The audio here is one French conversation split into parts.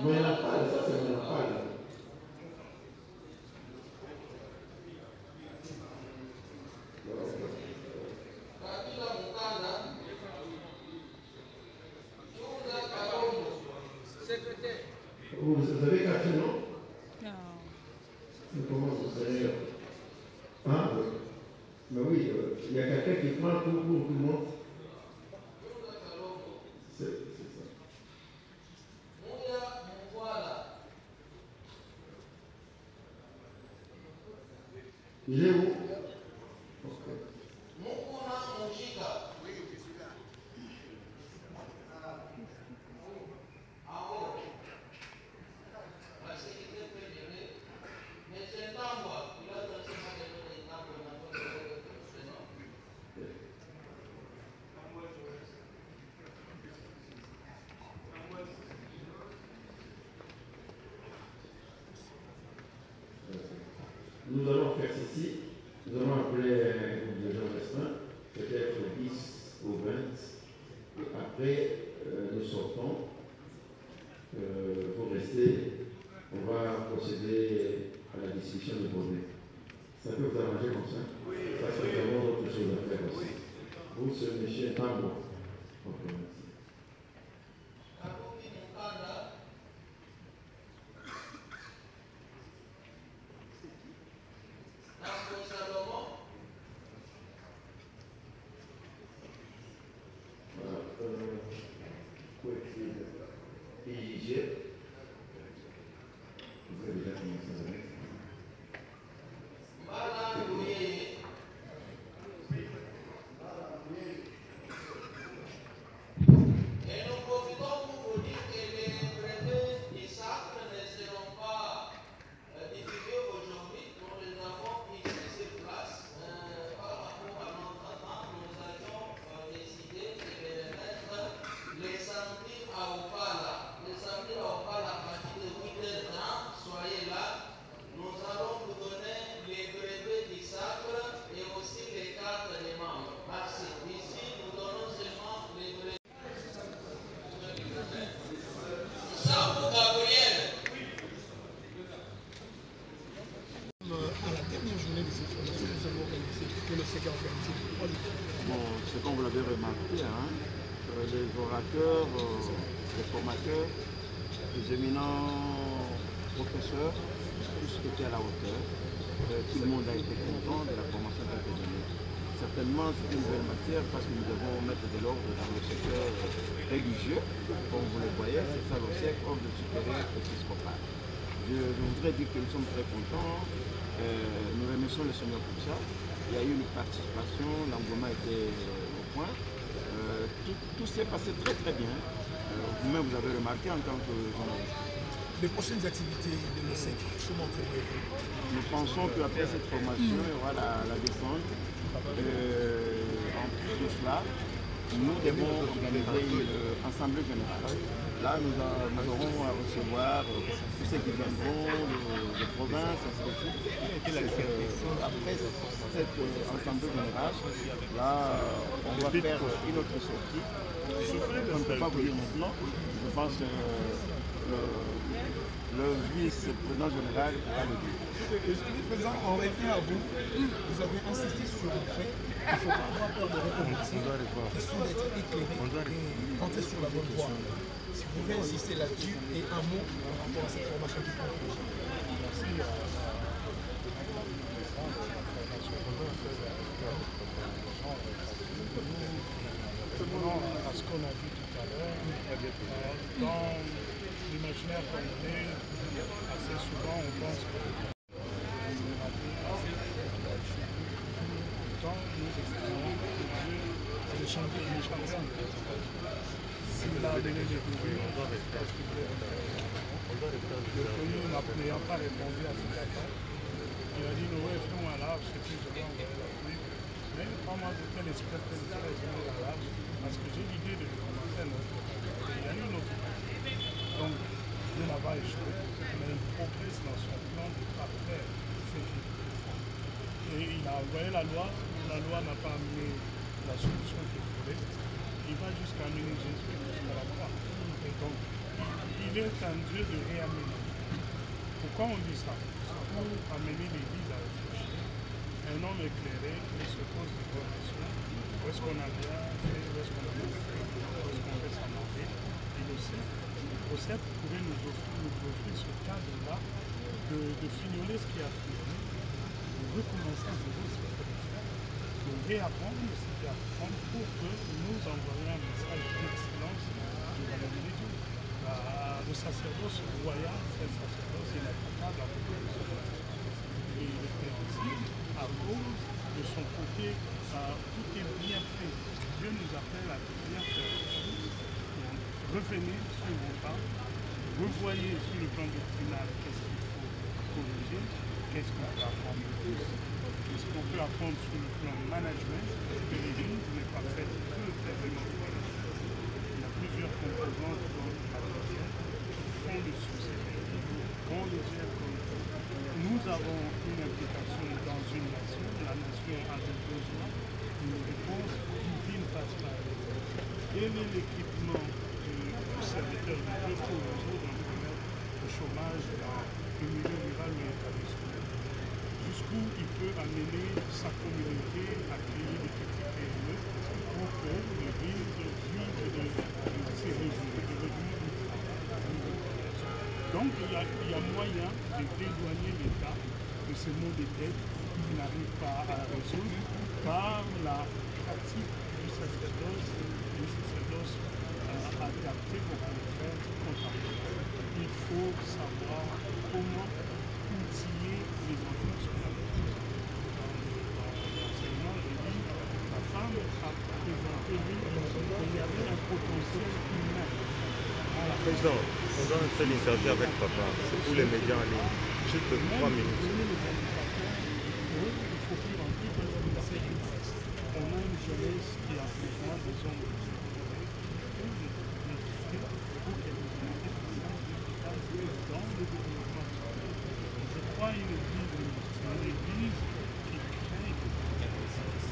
Ménopale, ça c'est ménopale. Vous avez caché, non? Non. Mais comment vous savez? Ah, oui. Mais oui, il y a quelqu'un qui prend tout pour tout le monde. C'est ça. Il est où? Nous allons faire ceci. Nous allons appeler les gens restreints, peut-être au 10 ou 20. Et après, nous sortons. Pour rester, on va procéder à la discussion du brevet. Ça peut vous arranger comme ça? Oui. Parce que nous avons autre chose à faire aussi. Vous, ce monsieur est pas bon. Ok, merci. Bon, c'est comme vous l'avez remarqué, hein, les orateurs, les formateurs, les éminents professeurs, tous étaient à la hauteur. Tout le monde a été content de la formation qui a été donnée. Certainement, c'est une belle matière parce que nous devons mettre de l'ordre dans le secteur religieux. Comme vous le voyez, c'est ça le siècle, ordre supérieur épiscopal. Je voudrais dire que nous sommes très contents. Nous remercions le Seigneur pour ça. Il y a eu une participation, l'engouement était au point. Tout s'est passé très très bien. Vous-même, vous avez remarqué en tant que journaliste. Les prochaines activités de l'OSEC, comment prévoyez-vous? Nous pensons qu'après cette formation, il y aura la descente. En plus de cela, nous devons organiser l'Assemblée générale. Là, nous aurons à recevoir tous ceux qui viendront de province, ainsi de suite. Après cette Assemblée générale, là, on va faire une autre sortie. Je ne peux pas vous dire maintenant. Je pense que le vice-président général pourra le dire. Président, on revient à vous. Vous avez insisté sur le fait qu'il ne faut pas avoir peur de recommencer. Question d'être éclairé et rentrer sur la bonne voie. Si vous pouvez insister là-dessus et un mot par rapport à cette formation qui conclut. Merci. À ce qu'on a dit tout à l'heure, dans l'imaginaire congolais, assez souvent on pense que nous estimons que Dieu a le champion de chanson. S'il a donné des débuts, parce que le pays n'ayant pas répondu à cette attente, il a dit nous referons à l'arche et puis je vais envoyer la pluie. Mais pas moi de tel esprit que je vais à l'arche, parce que j'ai l'idée de commencer à notre pays. Il y a eu une autre. Donc, Dieu n'a pas échoué, mais il progresse dans son plan de parfaire ce qu'il fait. Et il a envoyé la loi n'a pas amené la solution qu'il voulait. Il va jusqu'à amener Jésus jusqu'à la croix. Et donc, il il est un Dieu de réaménagement. Pourquoi on dit ça? C'est pour amener l'Église à réfléchir. Un homme éclairé, il se pose des bonnes questions. Où est-ce qu'on a bien fait? Où est-ce qu'on a mal fait? Où est-ce qu'on veut s'amender? Et le CEP pourrait nous offrir ce cadre-là de fignoler ce qui a fini, de recommencer à zéro ce qu'il faut faire, de réapprendre ce qu'il y a à apprendre pour que nous envoyions un message d'excellence de la religion. Le sacerdoce royal, c'est un sacerdoce inattaquable à côté de son et il est prévisible à cause de son côté, tout est bien fait. Dieu nous appelle à bien faire. Revenez sur vos pas, revoyez sur le plan doctrinal qu'est-ce qu'il faut corriger, qu'est-ce qu'on peut apprendre de plus, qu'est-ce qu'on peut apprendre sur le plan management, parce que l'Église n'est pas faite que d'événements. Il y a plusieurs composantes dans la doctrine qui font le succès de l'Église. Quand les diacres, nous avons une implication dans une nation, la nation a des besoins, une réponse divine passe par elle. Quel est l'équipement du serviteur de Dieu pour résoudre un problème de chômage dans le milieu rural ou établissement? Jusqu'où il peut amener sa communauté à créer des petits PME pour que l'Église vive de ses revenus, de revenus du travail. Donc il y a moyen de dédouaner l'État de ces maux de tête qu'il n'arrive pas à résoudre par la pratique du sacerdoce adapté pour le faire contemporain. Il faut savoir comment outiller les enfants sur la vie. Dans l'enseignement, je dis, la femme a présenté qu'il y avait un potentiel humain. Président, on doit un seul interview avec papa. C'est pour les médias en ligne. Juste 3 minutes. Il faut plus rentrer parce qu'on a une jeunesse qui a besoin des hommes. Je crois une église qui crée,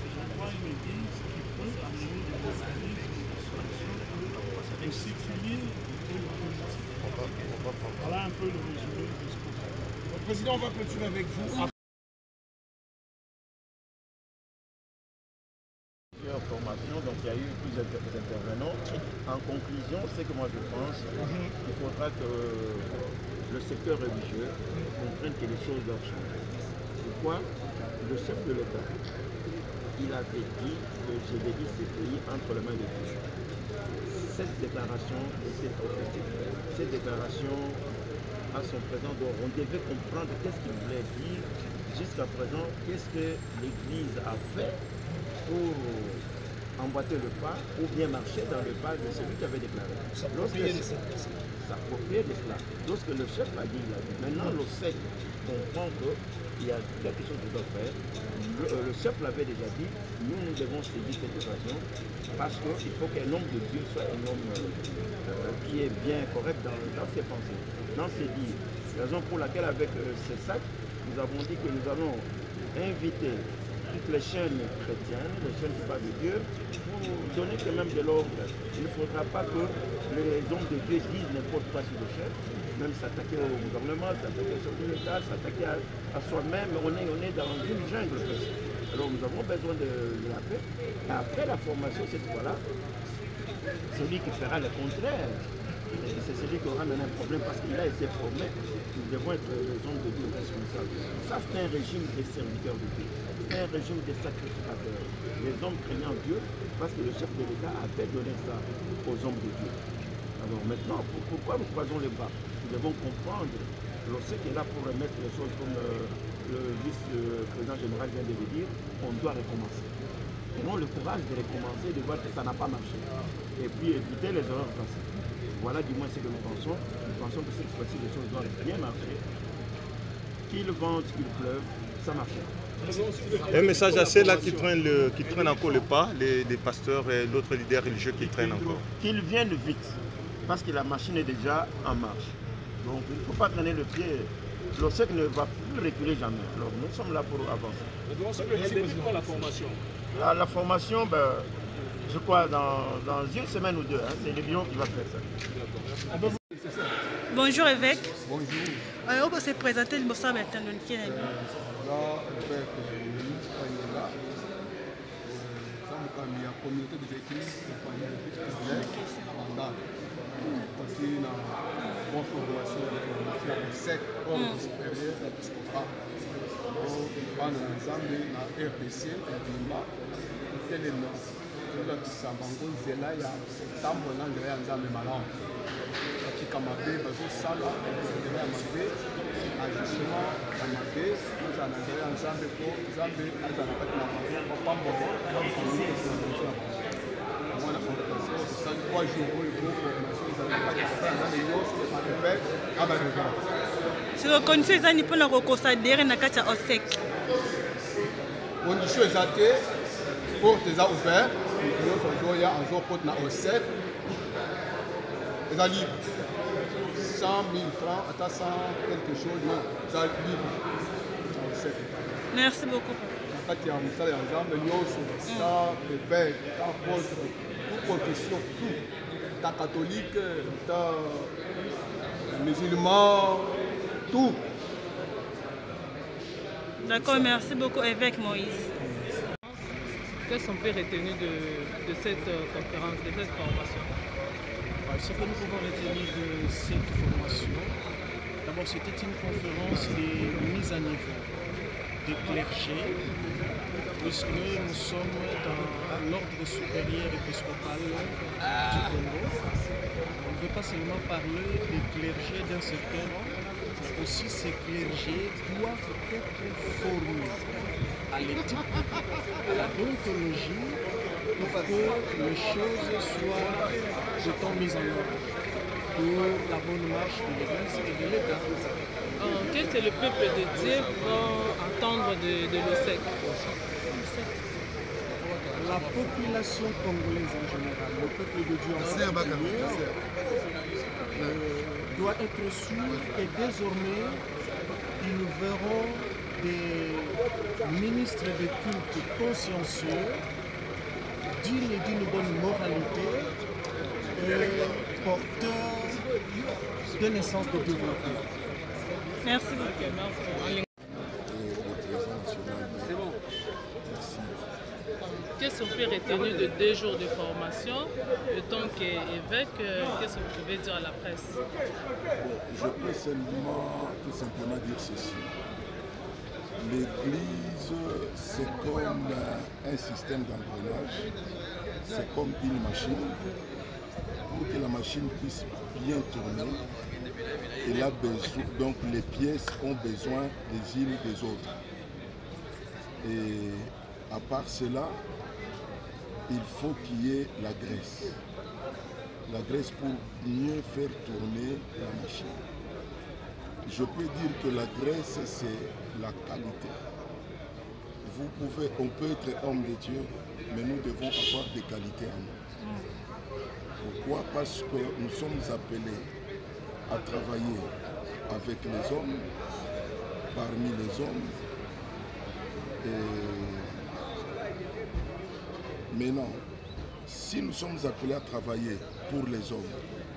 je crois une église qui peut amener des mécanismes de solution et séculier une politique. Voilà un peu le résumé de ce qu'on fait. Président, on va continuer avec vous. Formation, donc il y a eu plusieurs intervenants. En conclusion, c'est que moi je pense qu'il faudra que le secteur religieux comprenne que les choses doivent changer. Pourquoi? Le chef de l'État, il avait dit que je dédie ce pays entre les mains de Dieu. Cette déclaration était prophétique. Cette déclaration à son présent, on devait comprendre qu'est-ce qu'il voulait dire jusqu'à présent, qu'est-ce que l'Église a fait pour emboîter le pas ou bien marcher dans le pas de celui qui avait déclaré. S'approprier de cela. Lorsque le chef a dit, il a dit. Maintenant, le sec comprend qu'il y a quelque chose que doit faire. Le chef l'avait déjà dit, nous devons saisir cette occasion parce qu'il faut qu'un homme de Dieu soit un homme qui est bien correct dans ses pensées, dans ses dires. Raison pour laquelle avec ces sacs, nous avons dit que nous allons inviter toutes les chaînes chrétiennes, les chaînes qui parlent de Dieu, pour donner quand même de l'ordre. Il ne faudra pas que les hommes de Dieu disent n'importe quoi sur le chef, même s'attaquer au gouvernement, s'attaquer sur l'État, s'attaquer à soi-même. On est dans une jungle. Alors nous avons besoin de la paix. Et après la formation, cette fois-là, celui qui fera le contraire, c'est celui qui aura maintenant un problème parce qu'il a été formé. Nous devons être les hommes de Dieu responsables. Ça, c'est un régime des serviteurs de Dieu. C'est un régime des sacrificateurs. Les hommes craignant Dieu, parce que le chef de l'État avait donné ça aux hommes de Dieu. Alors maintenant, pourquoi nous croisons les bras? Nous devons comprendre. Alors, ce qui est là pour remettre les choses comme le vice-président général vient de le dire, on doit recommencer. Nous avons le courage de recommencer, de voir que ça n'a pas marché. Et puis éviter les erreurs passées. Voilà du moins ce que nous pensons. Nous pensons que cette fois-ci, les choses doivent bien marcher. Qu'il vente, qu'il pleuve, ça marchera. Un message à ceux-là qui traînent encore le pas, les pasteurs et d'autres leaders religieux qui traînent encore. Qu'ils viennent vite, parce que la machine est déjà en marche. Donc il ne faut pas traîner le pied. Le sec ne va plus reculer jamais. Alors nous sommes là pour avancer. C'est quoi la formation? La formation, je crois dans une semaine ou deux, c'est le bureau qui va faire ça. Bonjour évêque. Bonjour. On peut se présenter le Bossa Bertandon qui est là. Là, évêque Moïse Pagnola, dans la communauté des églises de aussi dans la bonne formation de la sec, ordre supérieur de l'épiscopat. Donc, on a ensemble dans RPC, Bimba, Teleno, Sabango, Zela, il y a Tambo, l'anglais, ensemble Malam. Kamabe, Bazo Sala, Kamabe, ajustement Kamabe, nous en avons ensemble pour Zambé, Azanaka, Pambo, Si vous connaissez les Nippons, on considère na kati ya OSEC. Condition exacte pour tes ouverts, nous avons un jour pour na OSEC. Les libre. 100 000 francs, à 100 quelque chose, non, ça libre. Merci beaucoup. Quand il y a un message ensemble, nous sommes là, évêque, apôtre, toute confession, tout. Ta catholique, ta musulman, tout. D'accord, merci beaucoup, évêque Moïse. Qu'est-ce qu'on peut retenir de cette conférence, de cette formation? Ce que nous pouvons retenir de cette formation, d'abord c'était une conférence de mise à niveau des clergés, puisque nous sommes dans l'ordre supérieur épiscopal du Congo. On ne veut pas seulement parler des clergés d'un certain rang, mais aussi ces clergés doivent être formés à l'éthique, à la déontologie, pour que les choses soient de temps mises en ordre pour la bonne marche de l'Église et de l'État. Qu'est-ce que le peuple de Dieu va entendre de l'OSEC? La population congolaise en général, le peuple de Dieu en particulier, doit être sûr que désormais, nous verrons des ministres de culte consciencieux, dignes d'une bonne moralité et porteurs de naissance de développement. Merci beaucoup. Qu'est-ce qu'on peut retenir de 2 jours de formation? En tant qu'évêque, qu'est-ce que vous pouvez dire à la presse? Je peux tout simplement dire ceci. L'Église, c'est comme un système d'engrenage, c'est comme une machine. Pour que la machine puisse bien tourner, elle a besoin, donc les pièces ont besoin des unes des autres. Et à part cela, il faut qu'il y ait la graisse. La graisse pour mieux faire tourner la machine. Je peux dire que la graisse, c'est la qualité. On peut être homme de Dieu, mais nous devons avoir des qualités en nous. Pourquoi? Parce que nous sommes appelés à travailler avec les hommes, parmi les hommes. Et maintenant, si nous sommes appelés à travailler pour les hommes,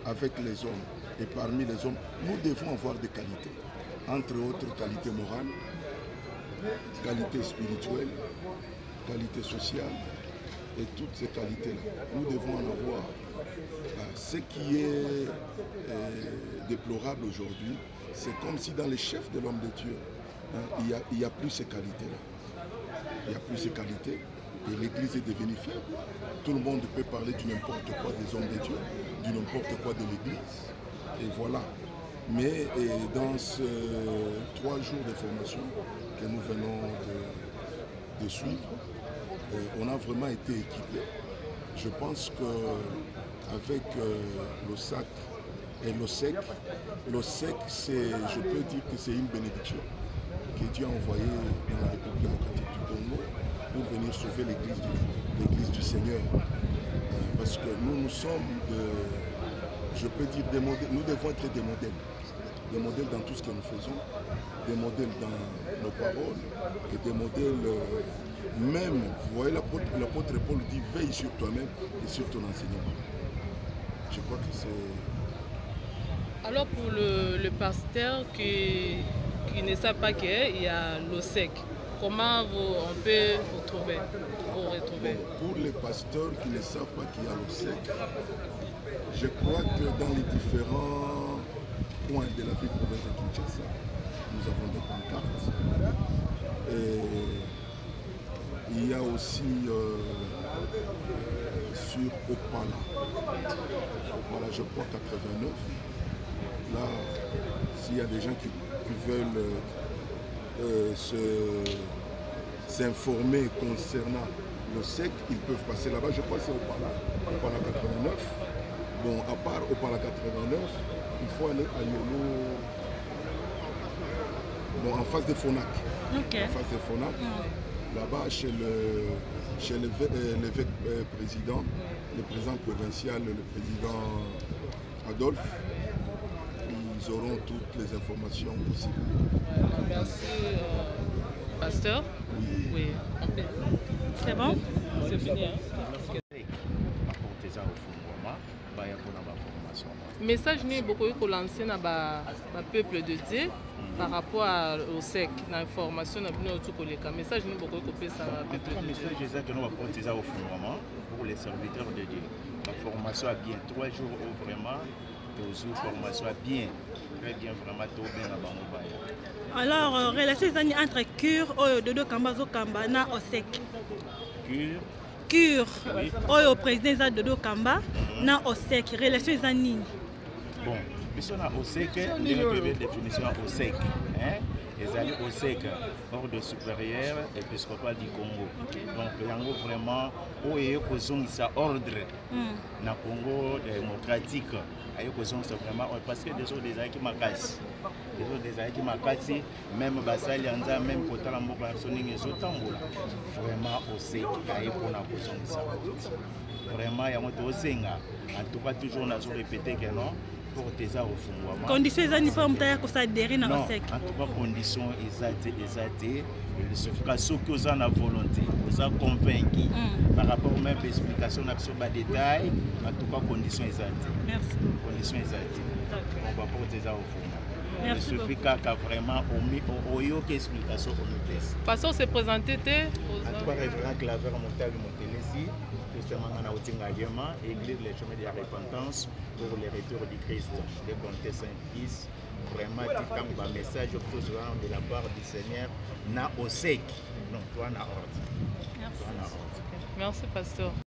avec les hommes et parmi les hommes, nous devons avoir des qualités. Entre autres, qualité morale, qualité spirituelle, qualité sociale et toutes ces qualités-là. Nous devons en avoir. Ce qui est déplorable aujourd'hui, c'est comme si dans les chefs de l'homme de Dieu, il n'y a plus ces qualités-là. Il n'y a plus ces qualités et l'Église est devenue faible. Tout le monde peut parler du n'importe quoi des hommes de Dieu, du n'importe quoi de l'Église. Et voilà. Mais dans ces 3 jours de formation que nous venons de suivre, on a vraiment été équipés. Je pense qu'avec l'OSAC et l'OSEC, je peux dire que c'est une bénédiction que Dieu a envoyée dans la République démocratique du Congo pour venir sauver l'Église du Seigneur. Parce que nous sommes, je peux dire, des modèles. Nous devons être des modèles dans tout ce que nous faisons, des modèles dans nos paroles et des modèles même, vous voyez l'apôtre Paul dit veille sur toi-même et sur ton enseignement. Je crois que c'est... Alors pour le pasteur qui ne sait pas qu'il y a l'OSEC, comment on peut vous retrouver? Pour les pasteurs qui ne savent pas qu'il y a l'OSEC, je crois que dans les différents points de la ville province de Kinshasa, nous avons des pancartes. Et il y a aussi sur Opala, je crois 89. Là, s'il y a des gens qui veulent s'informer concernant l'OSEC, ils peuvent passer là-bas. Je crois que c'est Opala 89. Bon, à part Opala 89, il faut aller à Yolo, bon, en face de Fonac. Okay. En face de Fonac. Là-bas, chez l'évêque président, le président provincial, le président Adolphe, ils auront toutes les informations possibles. Merci, pasteur. Oui. C'est bon? C'est fini. Hein? Message n'est beaucoup lancé dans le peuple de Dieu par rapport au SEC, l'information n'a plus autour de l'école. Message n'est beaucoup coupé ça dans le peuple de Dieu. Message exactement au fondement pour les serviteurs de Dieu. La formation a bien 3 jours où vraiment la formation a bien, très bien vraiment tout bien là-bas. Alors, relation entre cure et Dodo Kamba Zokamba na OSEC. Cure au président Dodo Kamba na OSEC. Relation nini? Bon, puisqu'on a OSEC, il y a une définition OSEC. Les alliés OSEC, ordre supérieur épiscopal du Congo. Donc, il y a vraiment ordre dans le Congo démocratique. Vraiment, parce que des autres des alliés qui m'acassent. Les autres des alliés qui m'acassent, même Basali Anza, même Kotala Mboka Soning et Zotambola. Vraiment OSEC, il y a pour la cause de ça. Vraiment, il y a un Osenga. En tout cas, toujours, on a répété que non. Conditions exactes pour s'adhérer à l'OSEC. En tout cas, conditions exactes. Il suffit que ceux qui ont la volonté, vous êtes convaincus par rapport même à l'explication sur les détails. En tout cas, conditions exactes. Merci. Conditions exactes. On va porter ça au fond. Il suffit qu'il y a vraiment une explication au test. Parce qu'on s'est présenté. En tout cas, révérend Claver Montagne Montelesi. Justement, on a église les chemins de la repentance pour le retour du Christ, de bonté Saint-Fils. Vraiment, tu as un message de la part du Seigneur, na OSEC. Donc, toi, na ordre. Merci, pasteur.